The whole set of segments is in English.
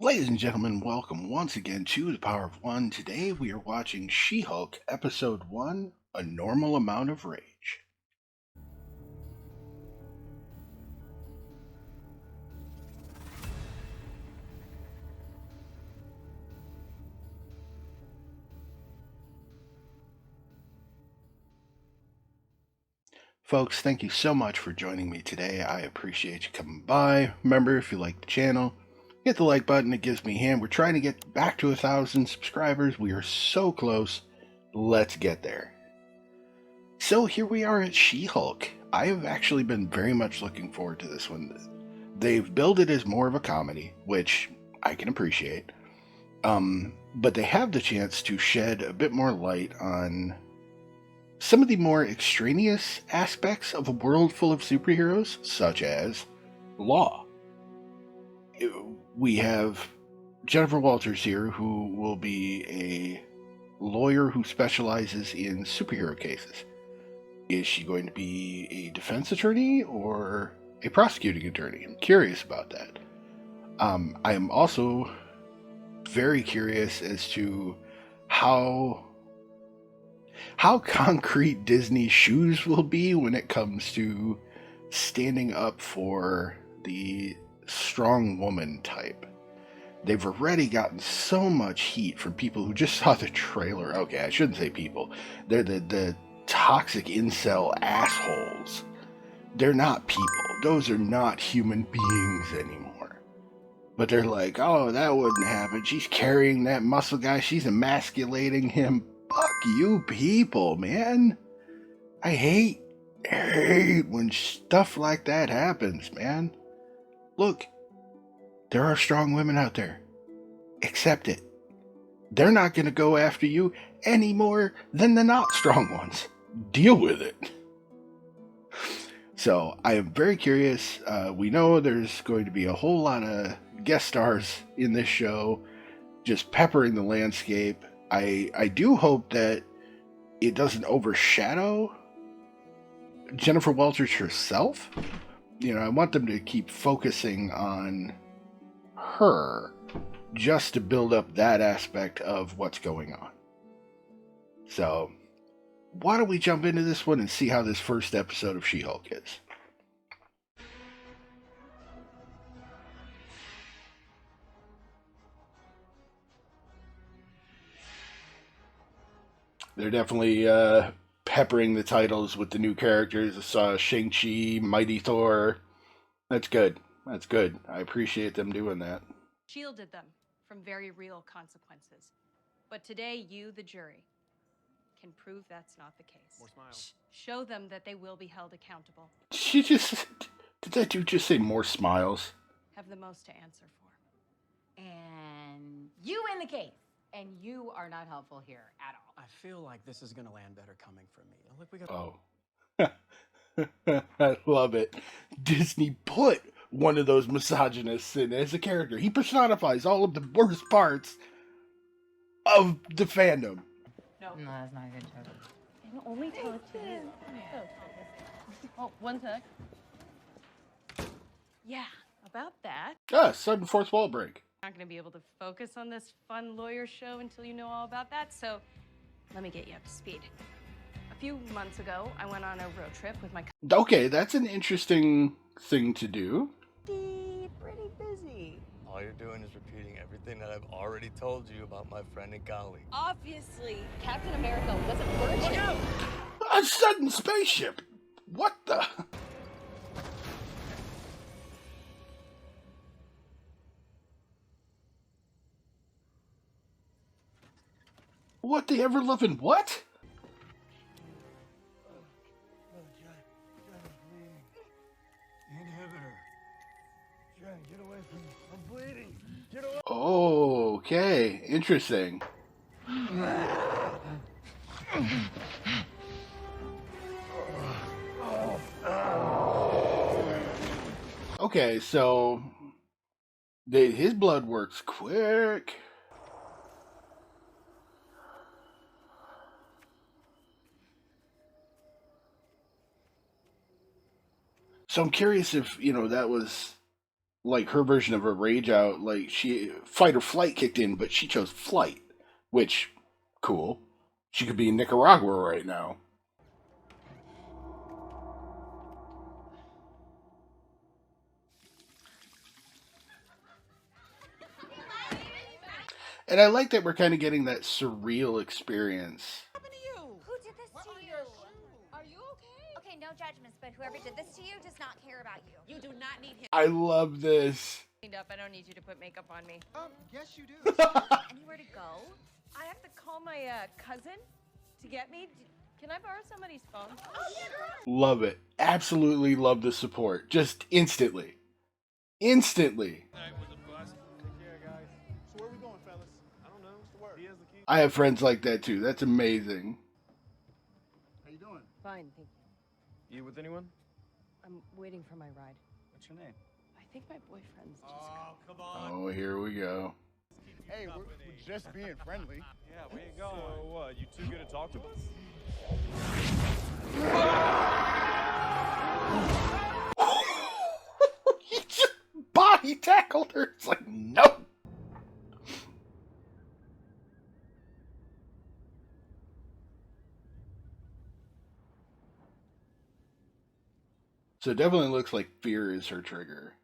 Ladies and gentlemen, welcome once again to The Power of One. Today we are watching She-Hulk Episode 1, A Normal Amount of Rage. Folks, thank you so much for joining me today. I appreciate you coming by. Remember, if you like the channel, hit the like button. It gives me a hand. We're trying to get back to 1,000 subscribers. We are so close. Let's get there. So here we are at She-Hulk. I have actually been very much looking forward to this one. They've billed it as more of a comedy, which I can appreciate. But they have the chance to shed a bit more light on some of the more extraneous aspects of a world full of superheroes, such as law. We have Jennifer Walters here, who will be a lawyer who specializes in superhero cases. Is she going to be a defense attorney or a prosecuting attorney? I'm curious about that. I am also very curious as to how concrete Disney's shoes will be when it comes to standing up for the strong woman type. They've already gotten so much heat from people who just saw the trailer. Okay, I shouldn't say people. They're the toxic incel assholes. They're not people. Those are not human beings anymore. But they're like, oh, that wouldn't happen. She's carrying that muscle guy. She's emasculating him. Fuck you people, man. I hate when stuff like that happens, man. Look, there are strong women out there. Accept it. They're not going to go after you any more than the not strong ones. Deal with it. So I am very curious. We know there's going to be a whole lot of guest stars in this show, just peppering the landscape. I do hope that it doesn't overshadow Jennifer Walters herself. I want them to keep focusing on her just to build up that aspect of what's going on. So why don't we jump into this one and see how this first episode of She-Hulk is. They're definitely peppering the titles with the new characters. I saw Shang-Chi, Mighty Thor. That's good. That's good. I appreciate them doing that. Shielded them from very real consequences. But today, you, the jury, can prove that's not the case. More smiles. Show them that they will be held accountable. Did that dude just say more smiles? Have the most to answer for. And you win the case. And you are not helpful here at all. I feel like this is gonna land better coming from me. Look, we got. Oh. I love it. Disney put one of those misogynists in as a character. He personifies all of the worst parts of the fandom. No, that's not a good joke. I can only tell it to you. Oh, one sec. Yeah, about that. Sudden force wall break. Not going to be able to focus on this fun lawyer show until you know all about that, so let me get you up to speed. A few months ago, I went on a road trip with my Okay, that's an interesting thing to do. Pretty busy. All you're doing is repeating everything that I've already told you about my friend and colleague. Obviously, Captain America was a virgin. Look out! A sudden spaceship! What the? What the ever-loving what? John, get away from me. I'm bleeding. Get away. Okay, interesting. Okay, so his blood works quick. So I'm curious if, that was like her version of a rage out, like she fight or flight kicked in, but she chose flight, which cool. She could be in Nicaragua right now. And I like that we're kind of getting that surreal experience. Who did this to you? Are you okay? Okay, no judgments, but whoever did this to you does not care about you. You do not need him. I love this. Up. I don't need you to put makeup on me. Yes, you do. Anywhere to go? I have to call my cousin to get me. Can I borrow somebody's phone? Love it. Absolutely love the support. Just instantly. Instantly. Take care, guys. So where we going, fellas? I don't know. What's the word? He has the key. I have friends like that too. That's amazing. How you doing? Fine, thank you. You with anyone? I'm waiting for my ride. What's your name? I think my boyfriend's just. Come on. Oh, here we go. Hey, we're just being friendly. Yeah, where you going? So what? You too good to talk to us? He just body tackled her. It's like, no. So it definitely looks like fear is her trigger.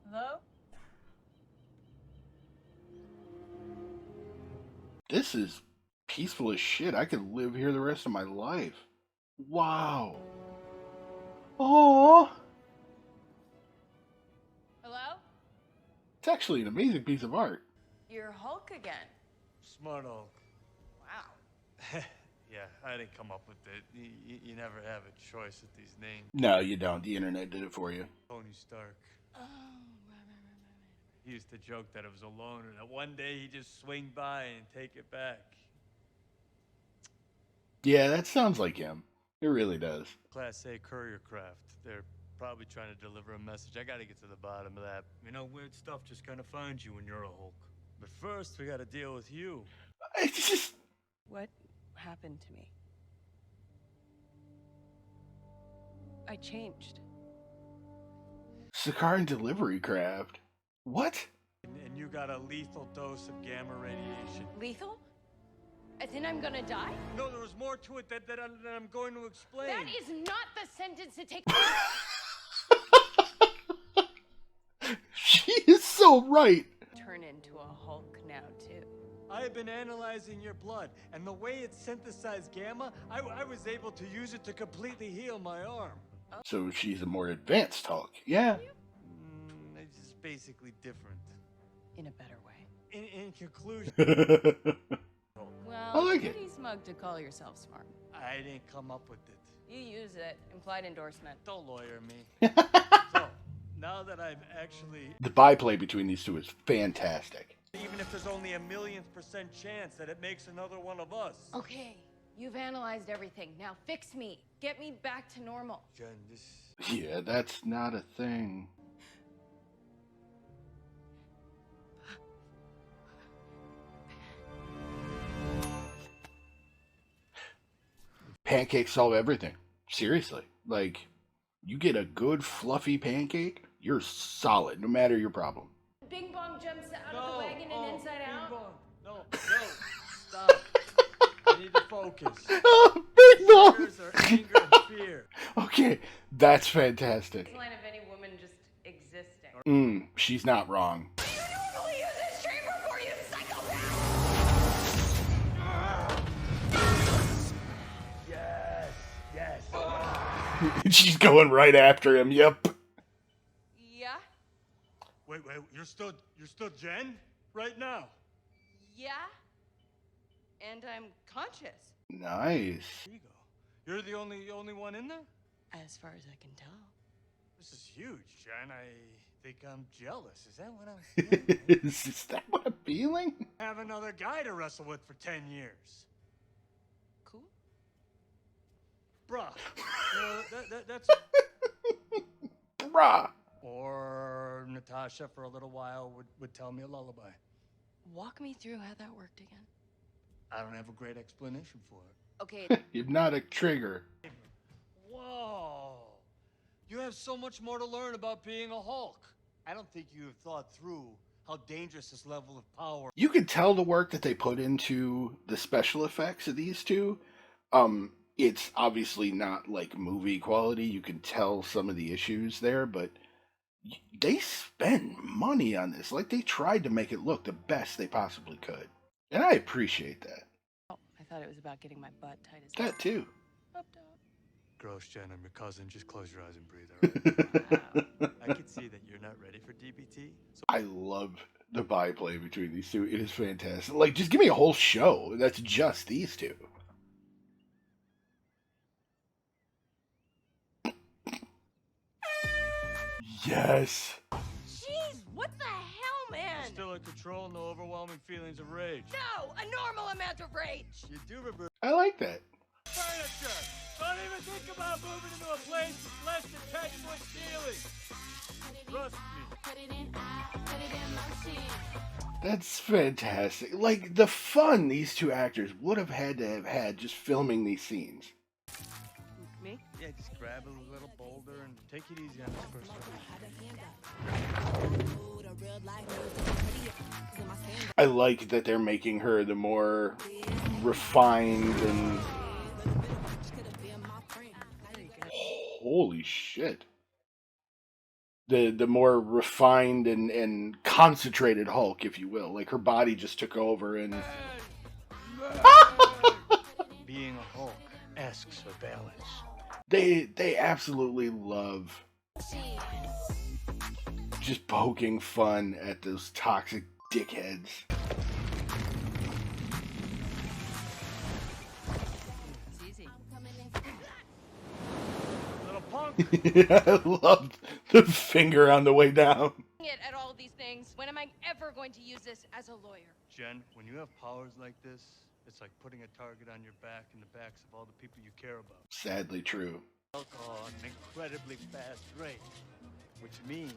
Hello? This is peaceful as shit. I could live here the rest of my life. Wow. Oh, Hello? it's actually an amazing piece of art. You're Hulk again. Smart Hulk. Wow. Yeah, I didn't come up with it. You never have a choice with these names. No, you don't. The internet did it for you. Tony Stark. Oh, right. He used to joke that it was a loner, and that one day he'd just swing by and take it back. Yeah, that sounds like him. It really does. Class A courier craft. They're probably trying to deliver a message. I gotta get to the bottom of that. You know, weird stuff just kind of finds you when you're a Hulk. But first, we gotta deal with you. It's just... What happened to me? I changed. Sakaran delivery craft. What? And you got a lethal dose of gamma radiation. Lethal? As in I'm gonna die? No, there was more to it that I'm going to explain. That is not the sentence to take. She is so right. Turn into a Hulk now, too. I have been analyzing your blood, and the way it synthesized gamma, I was able to use it to completely heal my arm. So she's a more advanced Hulk. Yeah. It's just basically different. In a better way. In conclusion, Well, I like it. pretty smug to call yourself smart. I didn't come up with it. You use it. Implied endorsement. Don't lawyer me. So, now that I've actually... The byplay between these two is fantastic. Even if there's only 1,000,000% chance that it makes another one of us. Okay, you've analyzed everything. Now fix me. Get me back to normal. Jen, this... Yeah, that's not a thing. Pancakes solve everything. Seriously. Like, you get a good fluffy pancake, you're solid, no matter your problem. Bing Bong jumps out of the wagon and inside out. No, stop. I need to focus. Oh, Big Bong! Tears are anger and fear. Okay, that's fantastic. This line of any woman just existing. She's not wrong. You normally use this chamber for you psychopath! Yes. She's going right after him, yep. Yeah? Wait, you're still Jen? Right now? Yeah? And I'm conscious. Nice. Here you go. You're the only one in there? As far as I can tell. This is huge, Jen. I think I'm jealous. Is that what I'm feeling? Is that what I'm feeling? Have another guy to wrestle with for 10 years. Cool. Bruh. That's... Bruh. Or Natasha for a little while would tell me a lullaby. Walk me through how that worked again. I don't have a great explanation for it. Okay, Hypnotic trigger. Whoa. You have so much more to learn about being a Hulk. I don't think you have thought through how dangerous this level of power. You could tell the work that they put into the special effects of these two. It's obviously not like movie quality. You can tell some of the issues there, but they spend money on this. Like, they tried to make it look the best they possibly could. And I appreciate that. Oh, I thought it was about getting my butt tight as That too. Up top. Gross, Jen, I'm your cousin. Just close your eyes and breathe, all right? I can see that you're not ready for DBT. So I love the byplay between these two. It is fantastic. Like, just give me a whole show that's just these two. Yes. Jeez, what the hell, man? still in control, no overwhelming feelings of rage. No, a normal amount of rage. You do remember I like that. furniture. Don't even think about moving into a place with less than 10-foot ceilings. Trust me. That's fantastic. Like, the fun these two actors would have had just filming these scenes. Me? Yeah, just grab a little boulder and take it easy on this first one. I like that they're making her the more refined and... Holy shit. The more refined and concentrated Hulk, if you will. Like, her body just took over and... Being a Hulk asks for balance. They absolutely love just poking fun at those toxic dickheads. It's easy. Little punk. I loved the finger on the way down. It at all these things. When am I ever going to use this as a lawyer? Jen, when you have powers like this, it's like putting a target on your back and the backs of all the people you care about. Sadly true. Alcohol at an incredibly fast rate, which means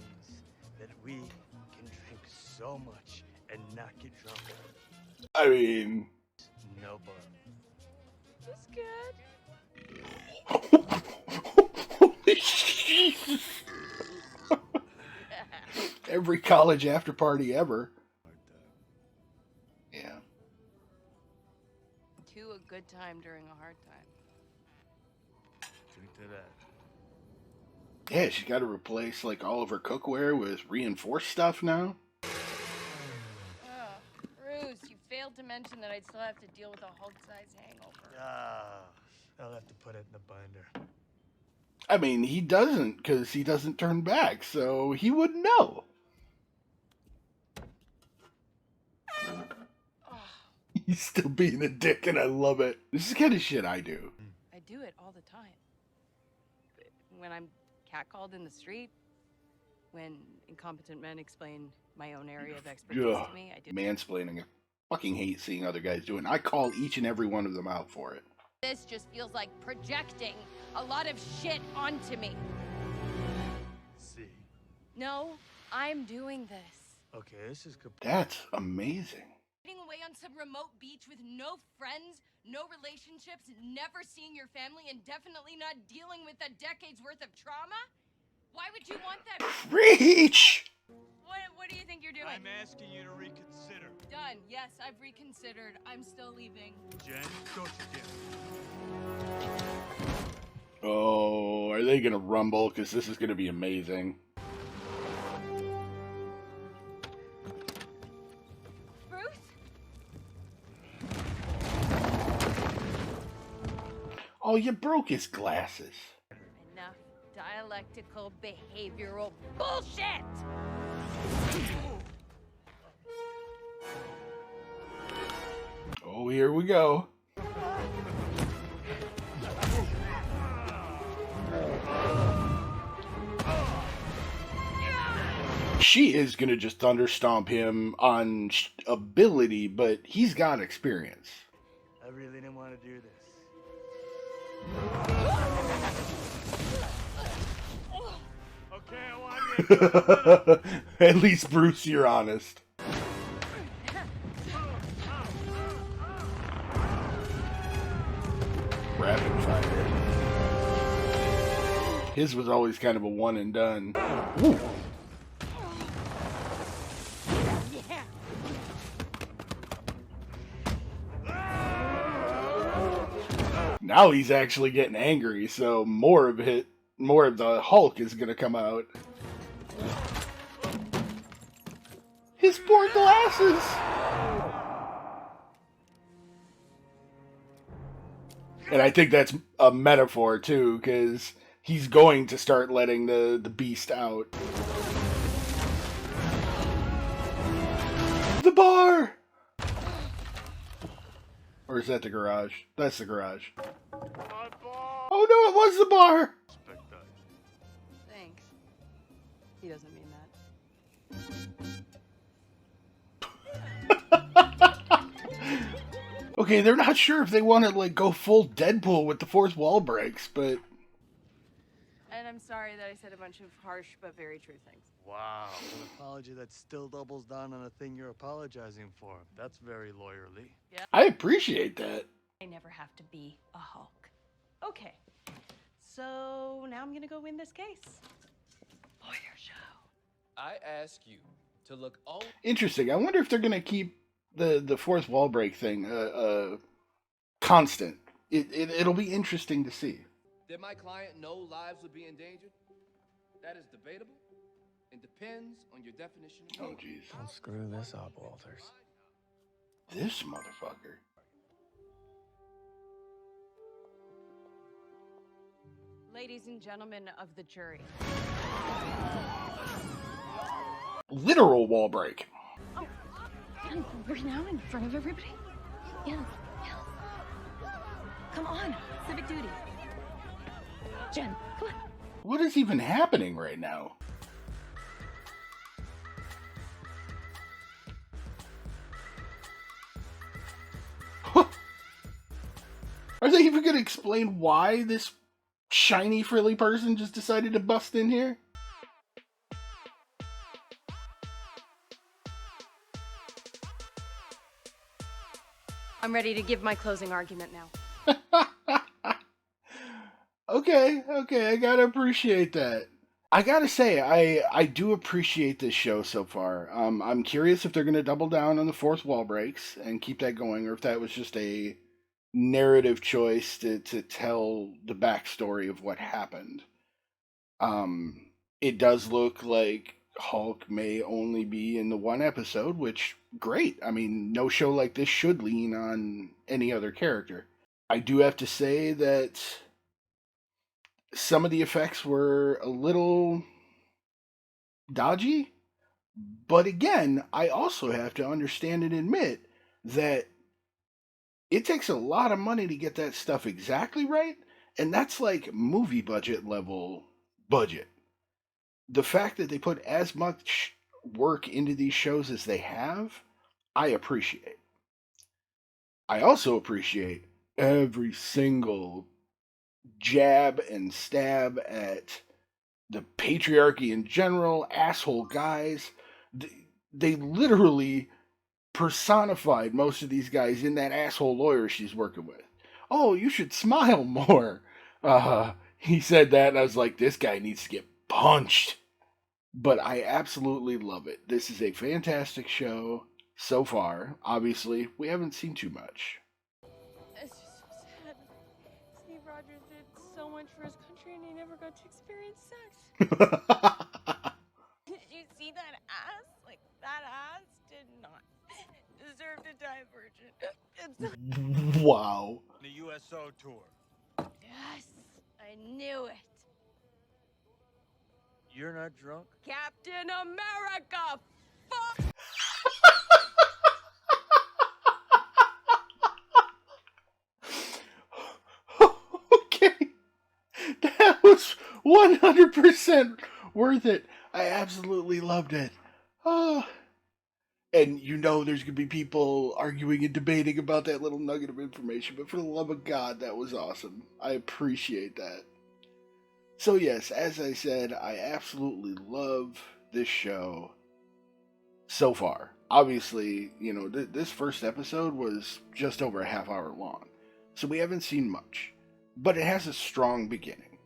that we can drink so much and not get drunk. I mean... No bar. It's good. Holy Jesus. Every college after party ever. Yeah. To a good time during a hard time. Drink to that. Yeah, she's got to replace like all of her cookware with reinforced stuff now. Bruce, you failed to mention that I'd still have to deal with a Hulk-sized hangover. I'll have to put it in the binder. I mean, he doesn't, because he doesn't turn back, so he wouldn't know. He's still being a dick, and I love it. This is the kind of shit I do. I do it all the time. When I'm catcalled in the street, when incompetent men explain my own area of expertise Ugh, to me, I do. mansplaining. I fucking hate seeing other guys doing it. I call each and every one of them out for it. This just feels like projecting a lot of shit onto me. See. No, I'm doing this. Okay, this is good. That's amazing. Sitting away on some remote beach with no friends, no relationships, never seeing your family, and definitely not dealing with a decade's worth of trauma? Why would you want that? Preach! What do you think you're doing? I'm asking you to reconsider. Done. Yes, I've reconsidered. I'm still leaving. Jen, don't you dare. Oh, are they gonna rumble? Because this is gonna be amazing. Bruce? Oh, you broke his glasses. Enough dialectical behavioral bullshit! Oh, here we go. She is gonna just thunderstomp him on ability, but he's got experience. I really didn't want to do this. Okay, I want you. At least, Bruce, you're honest. Rapid fire. His was always kind of a one and done. Ooh. Now he's actually getting angry, so more of the Hulk is gonna come out. His poor glasses! And I think that's a metaphor too, because he's going to start letting the beast out. The bar! Or is that the garage? That's the garage. Oh no, it was the bar! Thanks. He doesn't mean that. Okay, they're not sure if they want to like go full Deadpool with the fourth wall breaks, but And I'm sorry that I said a bunch of harsh but very true things. Wow. An apology that still doubles down on a thing you're apologizing for. That's very lawyerly. Yeah. I appreciate that. I never have to be a Hulk. Okay. So now I'm gonna go win this case. Lawyer show. I ask you to look only. Interesting. I wonder if they're gonna keep the fourth wall break thing constant. It'll be interesting to see. Did my client know lives would be endangered? That is debatable and depends on your definition of Oh law. jeez. Don't screw this up, Walters. This motherfucker. Ladies and gentlemen of the jury. Literal wall break. Right now in front of everybody? Yes. Come on, civic duty. Jen, come on. What is even happening right now? Are they even going to explain why this shiny frilly person just decided to bust in here? I'm ready to give my closing argument now. Okay, I gotta appreciate that. I gotta say, I do appreciate this show so far. I'm curious if they're gonna double down on the fourth wall breaks and keep that going, or if that was just a narrative choice to tell the backstory of what happened. It does look like Hulk may only be in the one episode, which, great. I mean, no show like this should lean on any other character. I do have to say that some of the effects were a little dodgy, but again, I also have to understand and admit that it takes a lot of money to get that stuff exactly right, and that's like movie budget level budget. The fact that they put as much work into these shows as they have, I appreciate. I also appreciate every single jab and stab at the patriarchy in general, asshole guys. They literally personified most of these guys in that asshole lawyer she's working with. Oh, you should smile more. He said that, and I was like, this guy needs to get punched. But I absolutely love it. This is a fantastic show so far. Obviously, we haven't seen too much. It's just so sad. Steve Rogers did so much for his country and he never got to experience sex. Did you see that ass? Like, that ass did not deserve to die a virgin. Wow. The USO tour. Yes, I knew it. You're not drunk? Captain America! Fuck! Okay. That was 100% worth it. I absolutely loved it. Oh. And you know there's going to be people arguing and debating about that little nugget of information, but for the love of God, that was awesome. I appreciate that. So yes, as I said, I absolutely love this show so far. Obviously, you know, this first episode was just over a half hour long, so we haven't seen much, but it has a strong beginning.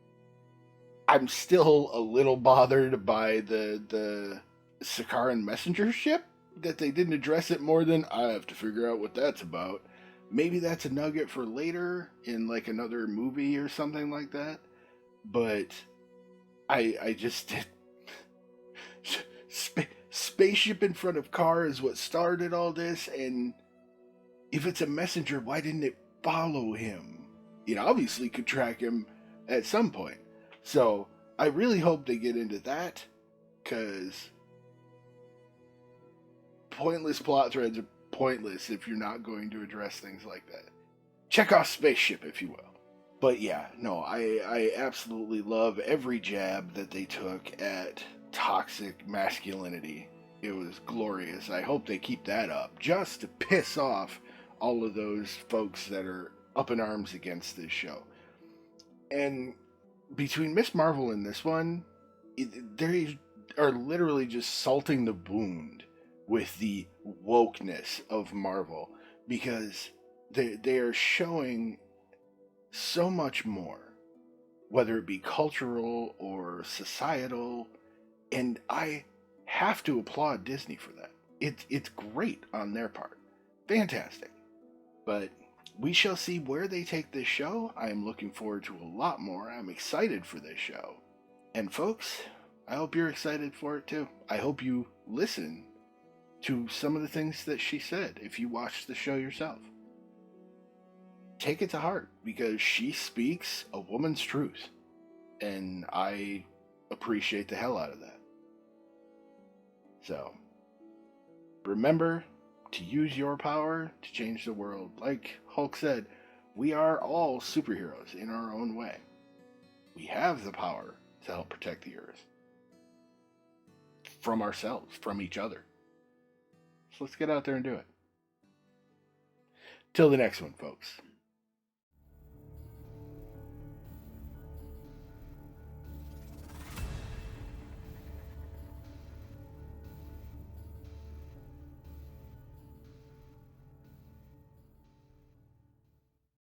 I'm still a little bothered by the Sakaran messenger ship, that they didn't address it more than I have to figure out what that's about. Maybe that's a nugget for later in like another movie or something like that. But I just spaceship in front of car is what started all this, and if it's a messenger, why didn't it follow him? It obviously could track him at some point. So I really hope they get into that, because pointless plot threads are pointless if you're not going to address things like that. Check off spaceship, if you will. But yeah, no, I absolutely love every jab that they took at toxic masculinity. It was glorious. I hope they keep that up, just to piss off all of those folks that are up in arms against this show. And between Miss Marvel and this one, they are literally just salting the wound with the wokeness of Marvel, because they are showing so much more, whether it be cultural or societal, and I have to applaud Disney for that. It's great on their part. Fantastic. But we shall see where they take this show. I am looking forward to a lot more. I'm excited for this show. And folks, I hope you're excited for it too. I hope you listen to some of the things that she said if you watch the show yourself. Take it to heart, because she speaks a woman's truth, and I appreciate the hell out of that. So, remember to use your power to change the world. Like Hulk said, we are all superheroes in our own way. We have the power to help protect the Earth from ourselves, from each other. So let's get out there and do it. Till the next one, folks.